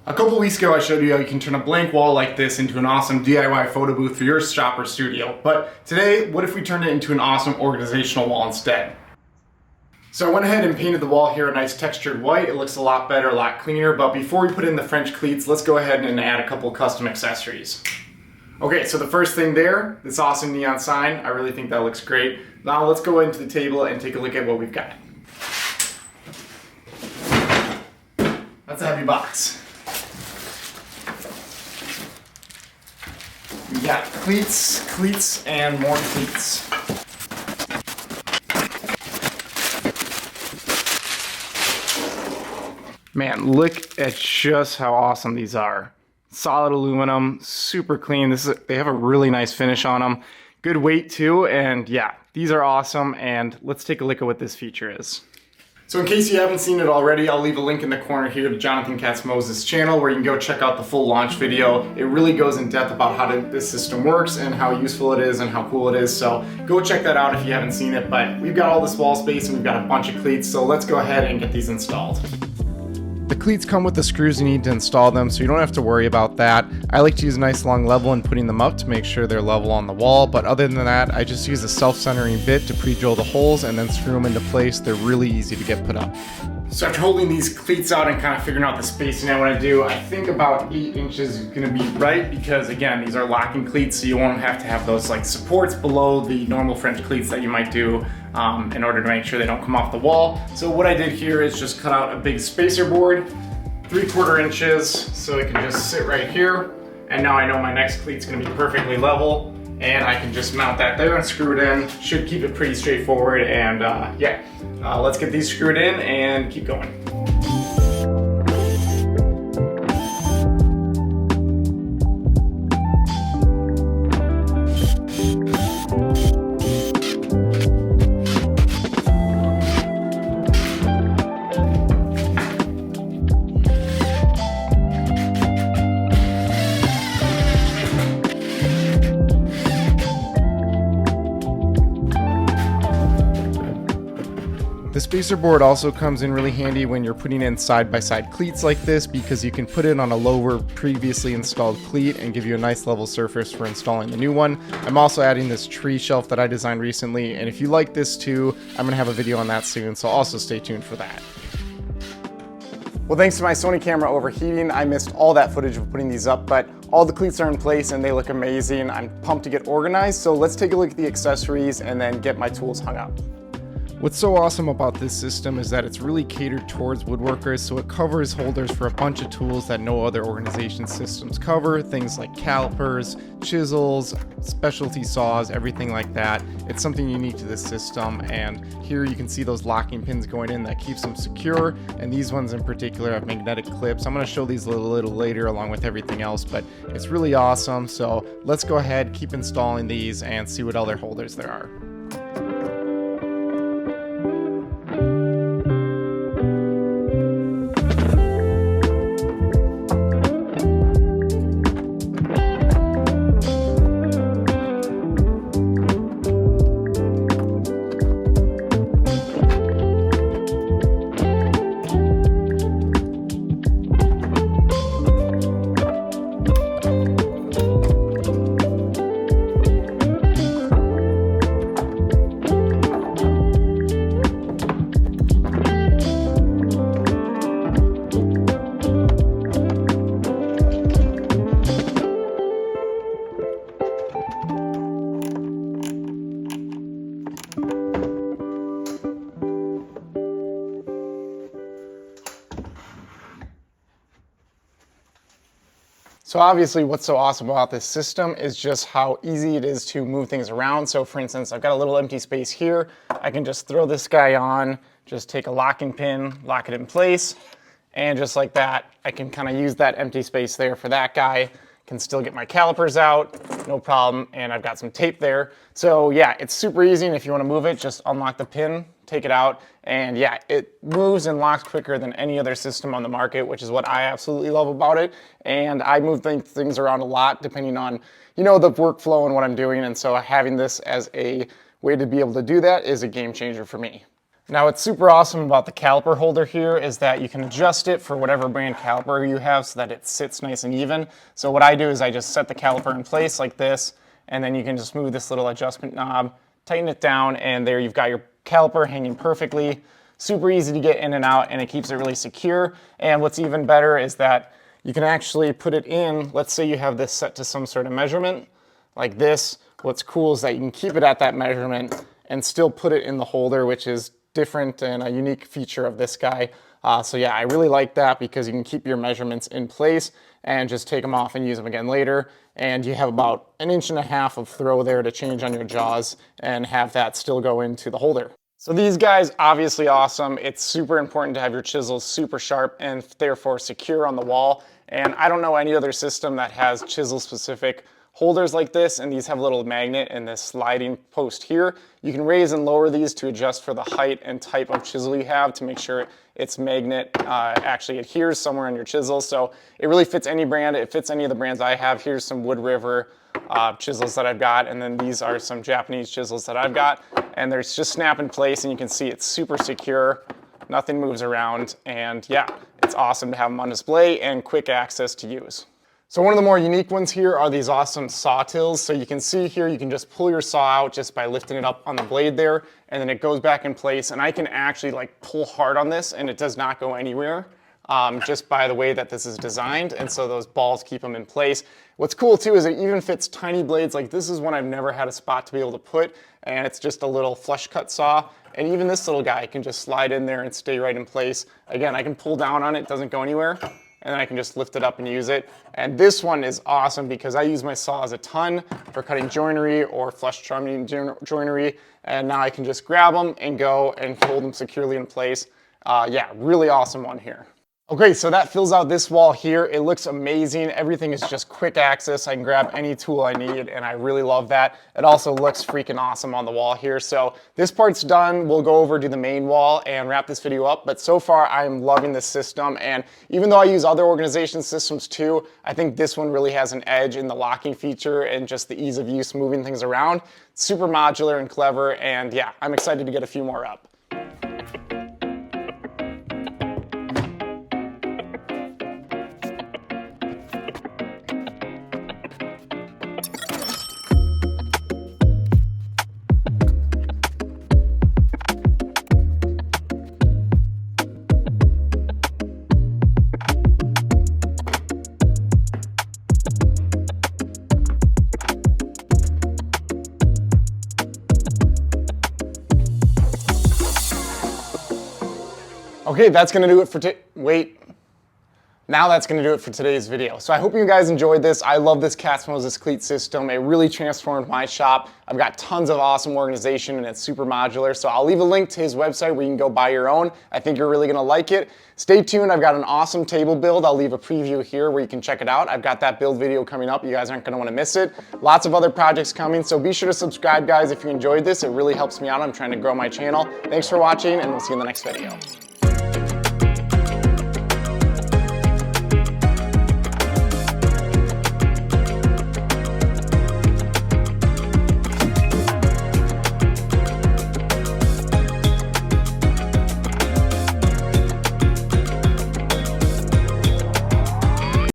A couple weeks ago I showed you how you can turn a blank wall like this into an awesome DIY photo booth for your shop or studio. But today, what if we turned it into an awesome organizational wall instead? So I went ahead and painted the wall here a nice textured white. It looks a lot better, a lot cleaner. But before we put in the French cleats, let's go ahead and add a couple custom accessories. Okay, so the first thing there, this awesome neon sign. I really think that looks great. Now let's go into the table and take a look at what we've got. That's a heavy box. We got cleats, and more cleats. Man, look at just how awesome these are. Solid aluminum, super clean. They have a really nice finish on them. Good weight too, and yeah, these are awesome, and let's take a look at what this feature is. So in case you haven't seen it already, I'll leave a link in the corner here to Jonathan Katz channel where you can go check out the full launch video. It really goes in depth about how this system works and how useful it is and how cool it is. So go check that out if you haven't seen it. But we've got all this wall space and we've got a bunch of cleats. So let's go ahead and get these installed. The cleats come with the screws you need to install them, so you don't have to worry about that. I like to use a nice long level in putting them up to make sure they're level on the wall, but other than that, I just use a self-centering bit to pre-drill the holes and then screw them into place. They're really easy to get put up. So after holding these cleats out and kind of figuring out the spacing I want to do, I think about 8 inches is going to be right because again, these are locking cleats, so you won't have to have those like supports below the normal French cleats that you might do in order to make sure they don't come off the wall. So what I did here is just cut out a big spacer board, 3/4 inches, so it can just sit right here. And now I know my next cleat's going to be perfectly level, and I can just mount that there and screw it in. Should keep it pretty straightforward, and let's get these screwed in and keep going. The spacer board also comes in really handy when you're putting in side-by-side cleats like this because you can put it on a lower previously installed cleat and give you a nice level surface for installing the new one. I'm also adding this tree shelf that I designed recently, and if you like this too, I'm gonna have a video on that soon, so also stay tuned for that. Well, thanks to my Sony camera overheating, I missed all that footage of putting these up, but all the cleats are in place and they look amazing. I'm pumped to get organized, so let's take a look at the accessories and then get my tools hung up. What's so awesome about this system is that it's really catered towards woodworkers, so it covers holders for a bunch of tools that no other organization systems cover, things like calipers, chisels, specialty saws, everything like that. It's something unique to this system, and here you can see those locking pins going in that keeps them secure, and these ones in particular have magnetic clips. I'm going to show these a little later along with everything else, but it's really awesome, so let's go ahead, keep installing these, and see what other holders there are. So obviously what's so awesome about this system is just how easy it is to move things around. So for instance, I've got a little empty space here. I can just throw this guy on, just take a locking pin, lock it in place, and just like that, I can kind of use that empty space there for that guy. Can still get my calipers out, no problem, and I've got some tape there. So yeah, it's super easy, and if you want to move it, just unlock the pin, take it out, and yeah, it moves and locks quicker than any other system on the market, which is what I absolutely love about it. And I move things around a lot depending on, you know, the workflow and what I'm doing, and so having this as a way to be able to do that is a game changer for me. Now what's super awesome about the caliper holder here is that you can adjust it for whatever brand caliper you have so that it sits nice and even. So what I do is I just set the caliper in place like this, and then you can just move this little adjustment knob, tighten it down, and there you've got your caliper hanging perfectly. Super easy to get in and out, and it keeps it really secure. And what's even better is that you can actually put it in, let's say you have this set to some sort of measurement like this. What's cool is that you can keep it at that measurement and still put it in the holder, which is different and a unique feature of this guy. So yeah, I really like that because you can keep your measurements in place and just take them off and use them again later. And you have about 1.5 inches of throw there to change on your jaws and have that still go into the holder. So these guys, obviously awesome. It's super important to have your chisels super sharp and therefore secure on the wall. And I don't know any other system that has chisel specific holders like this, and these have a little magnet and this sliding post here. You can raise and lower these to adjust for the height and type of chisel you have to make sure its magnet actually adheres somewhere on your chisel. So it really fits any brand. It fits any of the brands I have. Here's some Wood River chisels that I've got, and then these are some Japanese chisels that I've got, and they're just snap in place, and you can see it's super secure. Nothing moves around, and yeah, it's awesome to have them on display and quick access to use. So one of the more unique ones here are these awesome saw tills. So you can see here, you can just pull your saw out just by lifting it up on the blade there, and then it goes back in place. And I can actually like pull hard on this and it does not go anywhere just by the way that this is designed. And so those balls keep them in place. What's cool too is it even fits tiny blades. Like this is one I've never had a spot to be able to put, and it's just a little flush cut saw. And even this little guy can just slide in there and stay right in place. Again, I can pull down on it, it doesn't go anywhere. And then I can just lift it up and use it. And this one is awesome because I use my saws a ton for cutting joinery or flush trimming joinery. And now I can just grab them and go and hold them securely in place. Yeah, really awesome one here. Okay, so that fills out this wall here. It looks amazing. Everything is just quick access. I can grab any tool I need, and I really love that. It also looks freaking awesome on the wall here. So this part's done. We'll go over to the main wall and wrap this video up. But so far, I'm loving this system. And even though I use other organization systems too, I think this one really has an edge in the locking feature and just the ease of use moving things around. Super modular and clever. And yeah, I'm excited to get a few more up. Okay, that's gonna do it for Now that's gonna do it for today's video. So I hope you guys enjoyed this. I love this Katz Cleat system. It really transformed my shop. I've got tons of awesome organization and it's super modular. So I'll leave a link to his website where you can go buy your own. I think you're really gonna like it. Stay tuned, I've got an awesome table build. I'll leave a preview here where you can check it out. I've got that build video coming up. You guys aren't gonna wanna miss it. Lots of other projects coming, so be sure to subscribe, guys, if you enjoyed this. It really helps me out. I'm trying to grow my channel. Thanks for watching, and we'll see you in the next video.